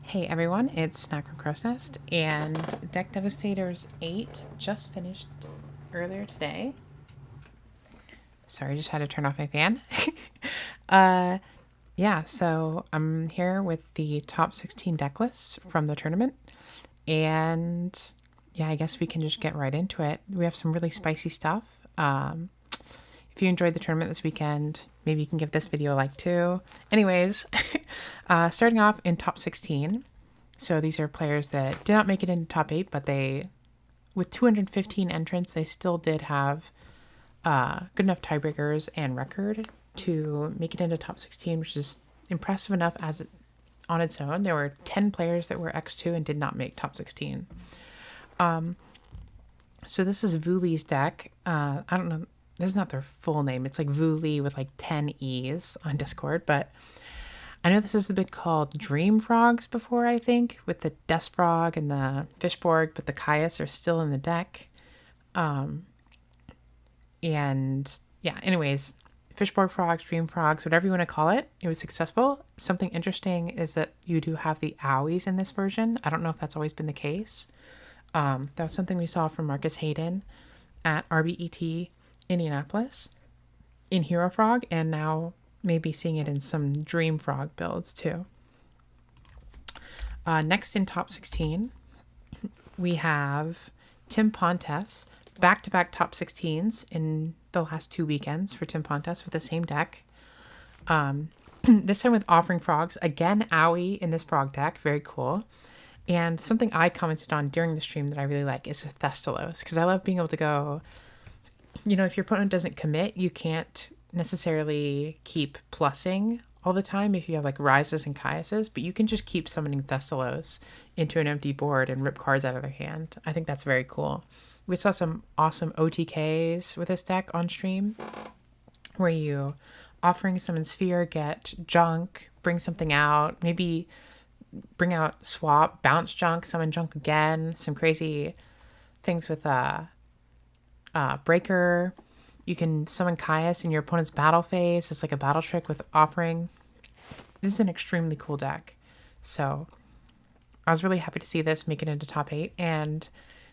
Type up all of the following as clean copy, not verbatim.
Hey everyone, it's Snack from Crow's Nest, and Deck Devastators 8 just finished earlier today. Sorry, just had to turn off my fan. Yeah, so I'm here with the top 16 deck lists from the tournament, and yeah, I guess we can just get right into it. We have some really spicy stuff. If you enjoyed the tournament this weekend, maybe you can give this video a like too. Anyways, starting off in top 16. So these are players that did not make it into top 8, but with 215 entrants, they still did have good enough tiebreakers and record to make it into top 16, which is impressive enough on its own. There were 10 players that were X2 and did not make top 16. So this is Vuli's deck. I don't know. This is not their full name. It's like Vuli with like 10 E's on Discord, but I know this has been called Dream Frogs before, I think, with the Death Frog and the Fishborg, but the Caius are still in the deck. And yeah, anyways, Fishborg Frogs, Dream Frogs, whatever you want to call it, it was successful. Something interesting is that you do have the owies in this version. I don't know if that's always been the case. That was something we saw from Marcus Hayden at RBET Indianapolis in Hero Frog, and now maybe seeing it in some Dream Frog builds too. Next in top 16, we have Tim Pontes, back-to-back top 16s in the last 2 weekends for Tim Pontes with the same deck. This time with Offering Frogs, again owie in this frog deck, very cool. And something I commented on during the stream that I really like is Thestalos, because I love being able to go, if your opponent doesn't commit, you can't necessarily keep plussing all the time if you have like Rises and Caiuses, but you can just keep summoning Thestalos into an empty board and rip cards out of their hand. I think that's very cool. We saw some awesome OTKs with this deck on stream where you Offering Summon Sphere, get junk, bring something out, maybe bring out swap, bounce junk, summon junk again, some crazy things with Breaker. You can summon Caius in your opponent's battle phase. It's like a battle trick with Offering. This is an extremely cool deck. So I was really happy to see this make it into top 8. And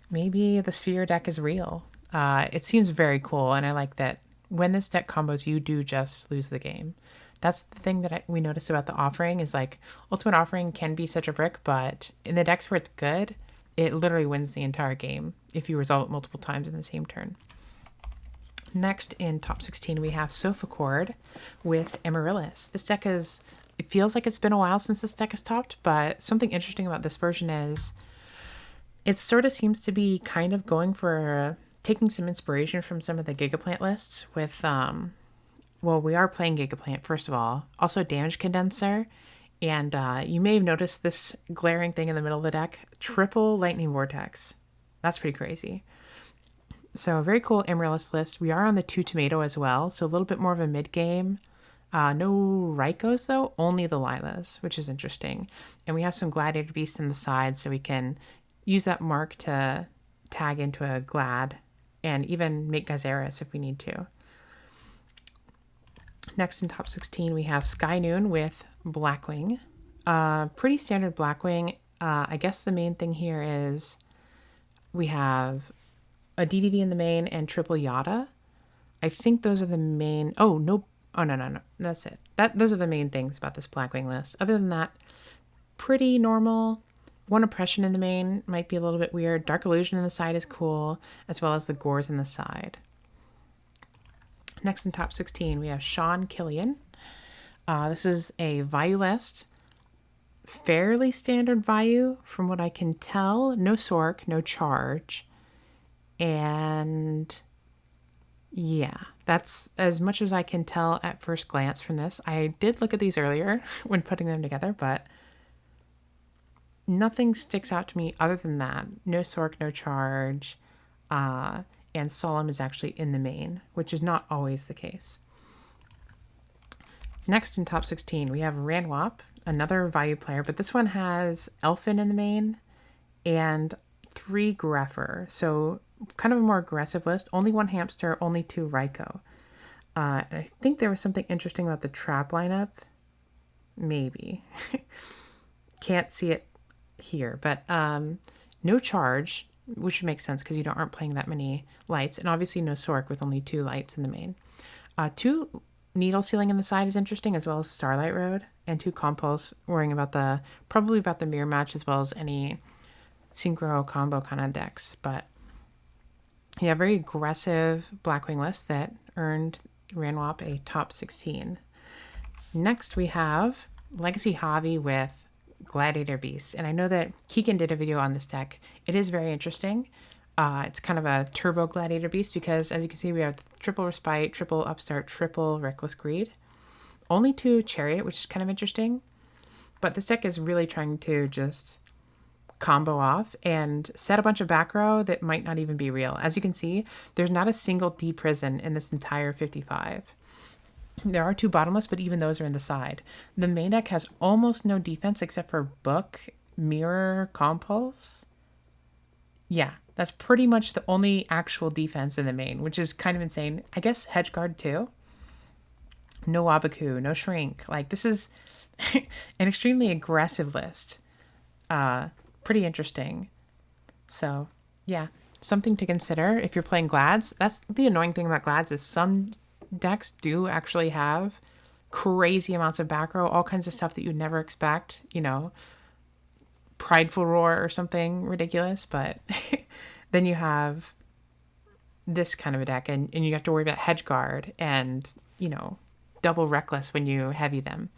maybe the Sphere deck is real. It seems very cool. And I like that when this deck combos, you do just lose the game. That's the thing that we noticed about the Offering is like Ultimate Offering can be such a brick, but in the decks where it's good, it literally wins the entire game if you resolve it multiple times in the same turn. Next in top 16, we have Sofacord with Amaryllis. This deck it feels like it's been a while since this deck is topped, but something interesting about this version is it sort of seems to be kind of going for taking some inspiration from some of the Gigaplant lists with, we are playing Gigaplant, first of all. Also Damage Condenser, and you may have noticed this glaring thing in the middle of the deck, triple Lightning Vortex. That's pretty crazy. So a very cool Amaryllis list. We are on the 2 Tomato as well, so a little bit more of a mid-game. No Raikos though, only the Lilas, which is interesting. And we have some Gladiator Beasts on the side, so we can use that mark to tag into a Glad and even make Gazeris if we need to. Next in top 16, we have Sky Noon with Blackwing. Pretty standard Blackwing. I guess the main thing here is we have a DDD in the main and triple Yada. I think those are the main... no. That's it. Those are the main things about this Blackwing list. Other than that, pretty normal. One Oppression in the main might be a little bit weird. Dark Illusion in the side is cool, as well as the Gores in the side. Next in top 16, we have Shawn Killian. This is a Vayu list. Fairly standard Vayu, from what I can tell. No Sork, no Charge. And yeah, that's as much as I can tell at first glance from this. I did look at these earlier when putting them together, but nothing sticks out to me other than that. No Sork, no Charge, and Solemn is actually in the main, which is not always the case. Next in top 16, we have Ranop, another Vayu player, but this one has Elfin in the main and 3 Greffer, so kind of a more aggressive list. Only 1 Hamster, only 2 Raikou. And I think there was something interesting about the trap lineup. Maybe. can't see it here, but no charge, which makes sense because you aren't playing that many lights, and obviously no Sork with only 2 lights in the main. 2 needle sealing in the side is interesting, as well as Starlight Road, and 2 Compulse, worrying about probably about the mirror match as well as any synchro combo kind of decks. But yeah, very aggressive Blackwing list that earned Ranop a top 16. Next we have Legacy Hobby with Gladiator Beast, and I know that Keegan did a video on this deck. It is very interesting. It's kind of a turbo Gladiator Beast because, as you can see, we have triple Respite, triple Upstart, triple Reckless Greed. Only 2 Chariot, which is kind of interesting. But this deck is really trying to just combo off and set a bunch of back row that might not even be real. As you can see, there's not a single D prison in this entire 55. There are 2 bottomless, but even those are in the side. The main deck has almost no defense except for Book, Mirror, Compulse. Yeah, that's pretty much the only actual defense in the main, which is kind of insane. I guess Hedgeguard too. No Wabaku, no Shrink. Like, this is an extremely aggressive list. Pretty interesting. So, yeah, something to consider if you're playing Glads. That's the annoying thing about Glads, is some decks do actually have crazy amounts of back row, all kinds of stuff that you'd never expect, you know, Prideful Roar or something ridiculous, but then you have this kind of a deck, and you have to worry about Hedgeguard and, you know, double Reckless when you heavy them.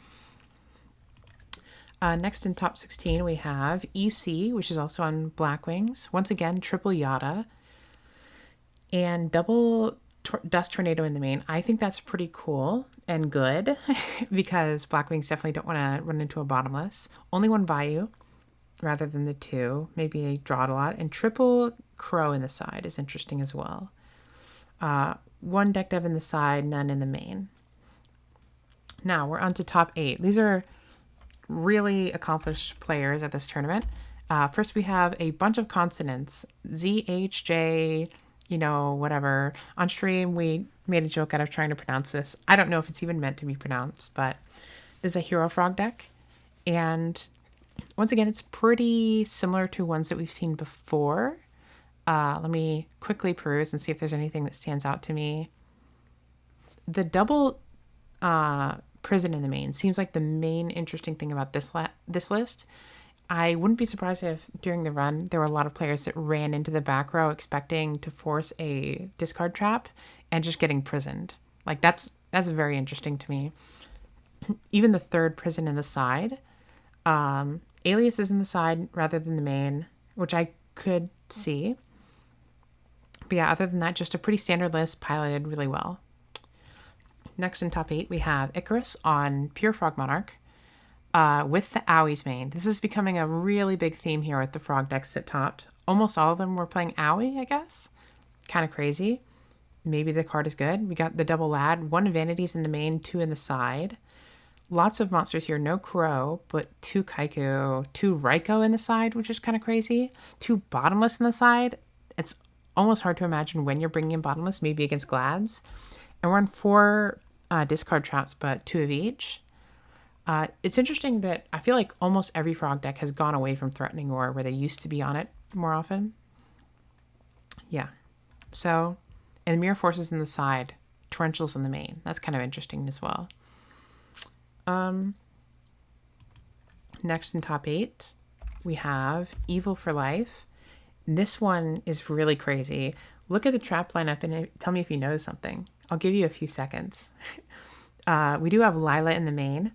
Next in top 16, we have EC, which is also on Blackwings. Once again, triple Yada and double Dust Tornado in the main. I think that's pretty cool and good because Blackwings definitely don't want to run into a bottomless. Only 1 Bayou rather than the 2. Maybe they draw it a lot. And triple Crow in the side is interesting as well. 1 deck dev in the side, none in the main. Now we're on to top 8. These are really accomplished players at this tournament. First we have a bunch of consonants. Z, H, J, you know, whatever. On stream we made a joke out of trying to pronounce this. I don't know if it's even meant to be pronounced, but this is a Hero Frog deck. And once again, it's pretty similar to ones that we've seen before. Let me quickly peruse and see if there's anything that stands out to me. The double prison in the main seems like the main interesting thing about this list. I wouldn't be surprised if during the run there were a lot of players that ran into the back row expecting to force a discard trap and just getting prisoned. Like, that's very interesting to me. Even the 3rd prison in the side. Alias is in the side rather than the main, which I could see. But yeah, other than that, just a pretty standard list, piloted really well. Next in top 8, we have Icarus on Pure Frog Monarch with the Owies main. This is becoming a really big theme here with the frog decks that topped. Almost all of them were playing Owie, I guess. Kind of crazy. Maybe the card is good. We got the double Lad, 1 Vanities in the main, 2 in the side. Lots of monsters here. No Crow, but 2 Kaiku, 2 Raikou in the side, which is kind of crazy. 2 Bottomless in the side. It's almost hard to imagine when you're bringing in Bottomless, maybe against Glads. And we're on 4 discard traps, but 2 of each. It's interesting that I feel like almost every frog deck has gone away from Threatening Roar, where they used to be on it more often. Yeah. So, and Mirror Forces in the side, Torrentials in the main. That's kind of interesting as well. Next in top 8, we have Evil for Life. This one is really crazy. Look at the trap lineup and tell me if you notice something. I'll give you a few seconds. We do have Lila in the main,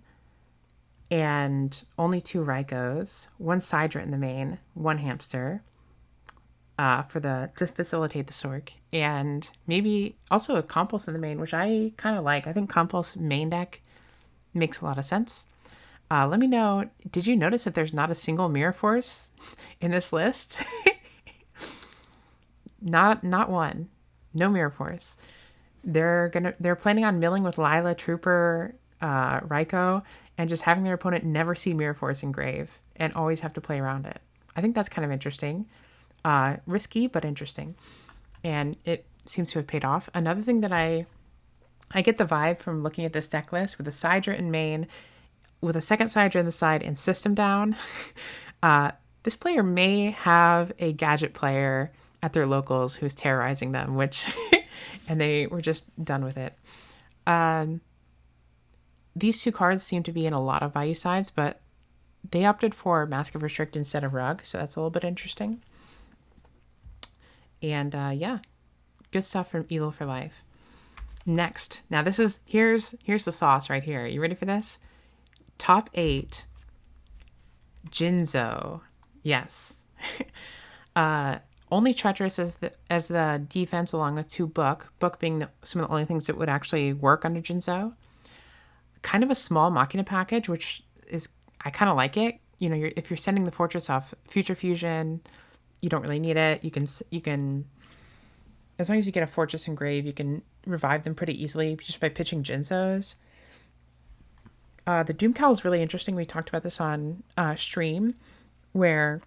and only 2 Raikous, 1 Sidra in the main, 1 Hamster to facilitate the Sork, and maybe also a Compulse in the main, which I kind of like. I think Compulse main deck makes a lot of sense. Let me know, did you notice that there's not a single Mirror Force in this list? Not one. No Mirror Force. They're planning on milling with Lila, Trooper, Raikou, and just having their opponent never see Mirror Force in grave and always have to play around it. I think that's kind of interesting. Risky, but interesting. And it seems to have paid off. Another thing that I get the vibe from looking at this deck list with the Sidra in main, with a second side on the side and system down. This player may have a gadget player at their locals who's terrorizing them, which, and they were just done with it. These two cards seem to be in a lot of value sides, but they opted for Mask of Restrict instead of Rug, so that's a little bit interesting. And yeah, good stuff from Evil for Life. Next, now this is, here's the sauce right here. You ready for this? Top 8, Jinzo. Yes. Only Treacherous as the defense, along with 2 Book. Book being some of the only things that would actually work under Jinzo. Kind of a small Machina package, which is, I kind of like it. You know, if you're sending the Fortress off Future Fusion, you don't really need it. You can, as long as you get a Fortress Engrave, you can revive them pretty easily just by pitching Jinzos. The Doomcal is really interesting. We talked about this on stream, where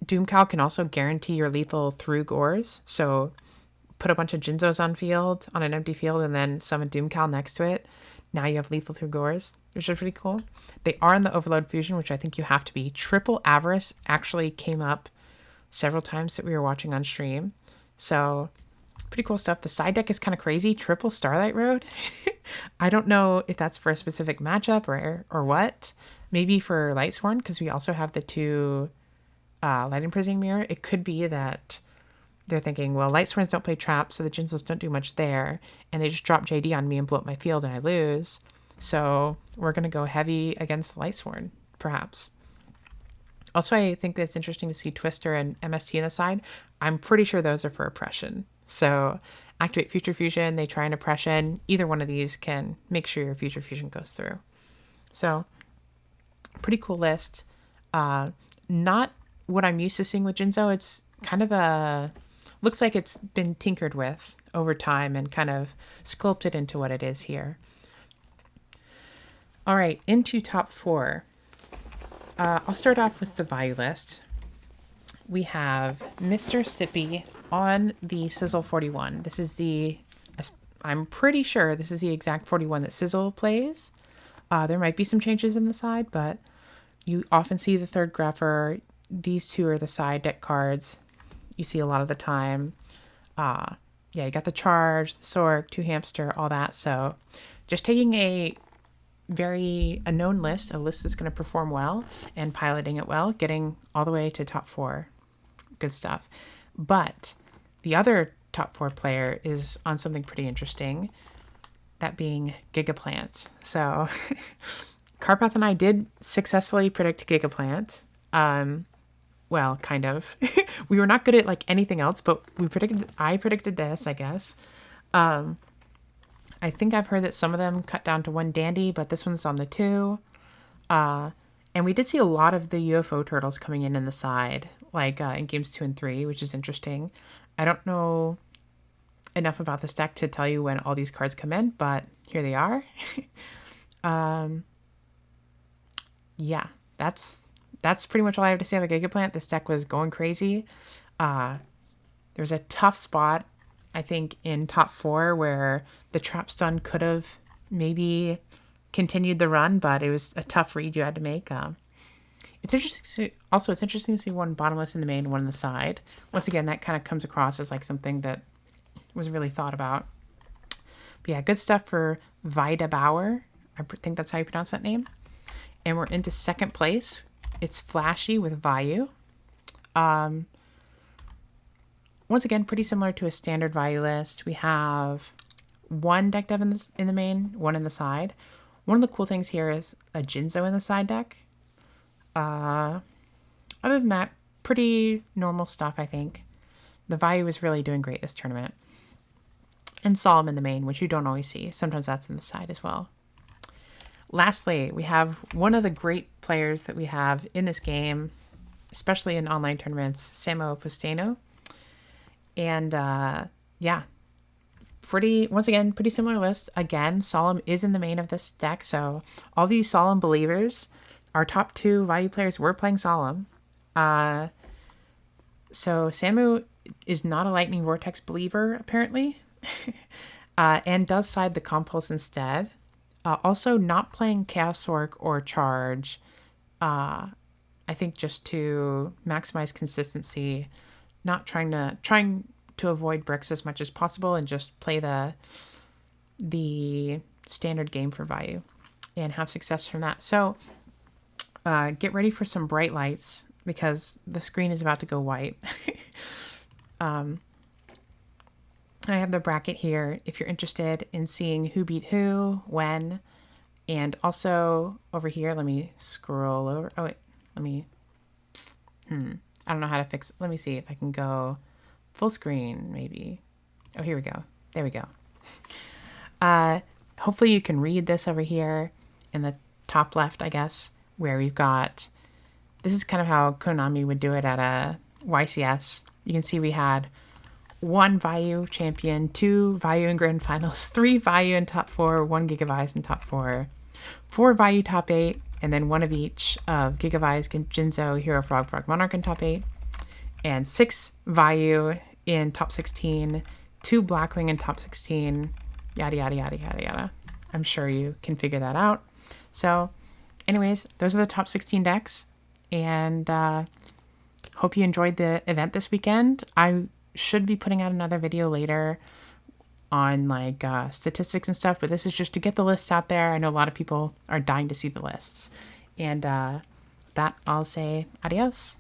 Doomcal can also guarantee your lethal through Gores. So put a bunch of Jinzos on field, on an empty field, and then summon Doomcal next to it. Now you have lethal through Gores, which is pretty cool. They are in the Overload Fusion, which I think you have to be. Triple Avarice actually came up several times that we were watching on stream. So pretty cool stuff. The side deck is kind of crazy. Triple Starlight Road. I don't know if that's for a specific matchup or what. Maybe for Lightsworn, because we also have the 2 Lightning Prising Mirror. It could be that they're thinking, well, Lightsworns don't play traps, so the Jinzos don't do much there, and they just drop JD on me and blow up my field and I lose. So we're going to go heavy against Lightsworn, perhaps. Also, I think that it's interesting to see Twister and MST on the side. I'm pretty sure those are for oppression. So activate Future Fusion, they try an oppression. Either one of these can make sure your Future Fusion goes through. So pretty cool list. Not what I'm used to seeing with Jinzo. It's kind of looks like it's been tinkered with over time and kind of sculpted into what it is here. All right, into top 4. I'll start off with the value list. We have Mr. Sippy on the Sizzle 41. This is I'm pretty sure this is the exact 41 that Sizzle plays. There might be some changes in the side, but you often see the 3rd Grepher. These 2 are the side deck cards you see a lot of the time. Yeah, you got the Charge, the Sork, 2 Hamster, all that. So just taking a known list, a list that's going to perform well, and piloting it well, getting all the way to top 4. Good stuff. But the other top 4 player is on something pretty interesting, that being Gigaplant. So Carpath and I did successfully predict Gigaplant. Well, kind of. We were not good at like anything else, but I predicted this, I guess. I think I've heard that some of them cut down to 1 Dandy, but this one's on the 2. And we did see a lot of the UFO turtles coming in the side, like in games 2 and 3, which is interesting. I don't know enough about this deck to tell you when all these cards come in, but here they are. Yeah, that's pretty much all I have to say about Gigaplant. This deck was going crazy. There was a tough spot, I think, in top 4 where the trap stun could have maybe continued the run, but it was a tough read you had to make. It's interesting. It's interesting to see 1 bottomless in the main, 1 in the side. Once again, that kind of comes across as like something that was really thought about. But yeah, good stuff for Vida Bauer. I think that's how you pronounce that name. And we're into 2nd place. It's Flashy with Vayu. Once again, pretty similar to a standard value list. We have 1 deck dev in the main, 1 in the side. One of the cool things here is a Jinzo in the side deck. Other than that, pretty normal stuff, I think. The value is really doing great this tournament. And Solemn in the main, which you don't always see. Sometimes that's in the side as well. Lastly, we have one of the great players that we have in this game, especially in online tournaments, Samo Posteno. And yeah, once again, pretty similar list. Again, Solemn is in the main of this deck, so all these Solemn believers, our top 2 value players were playing Solemn. So Samu is not a Lightning Vortex believer, apparently, and does side the Compulse instead. Also, not playing Chaos Orc or Charge. I think just to maximize consistency, not trying to avoid bricks as much as possible, and just play the standard game for value and have success from that. So get ready for some bright lights because the screen is about to go white. I have the bracket here if you're interested in seeing who beat who, when, and also over here, let me scroll over. Oh, wait, let me, I don't know how to fix, let me see if I can go full screen, maybe. Oh, here we go. There we go. Hopefully you can read this over here in the top left, I guess, where we've got, this is kind of how Konami would do it at a YCS. You can see we had 1 Vayu champion, 2 Vayu in grand finals, 3 Vayu in top 4, 1 Gigavice in top 4, 4 Vayu top 8, and then 1 of each of Gigavice, Jinzo, Hero Frog, Frog Monarch in top 8, and 6 Vayu in top 16, 2 Blackwing in top 16, yada, yada, yada, yada, yada. I'm sure you can figure that out. So, anyways, those are the top 16 decks, and hope you enjoyed the event this weekend. I should be putting out another video later on like statistics and stuff, but this is just to get the lists out there. I know a lot of people are dying to see the lists. And that I'll say adios.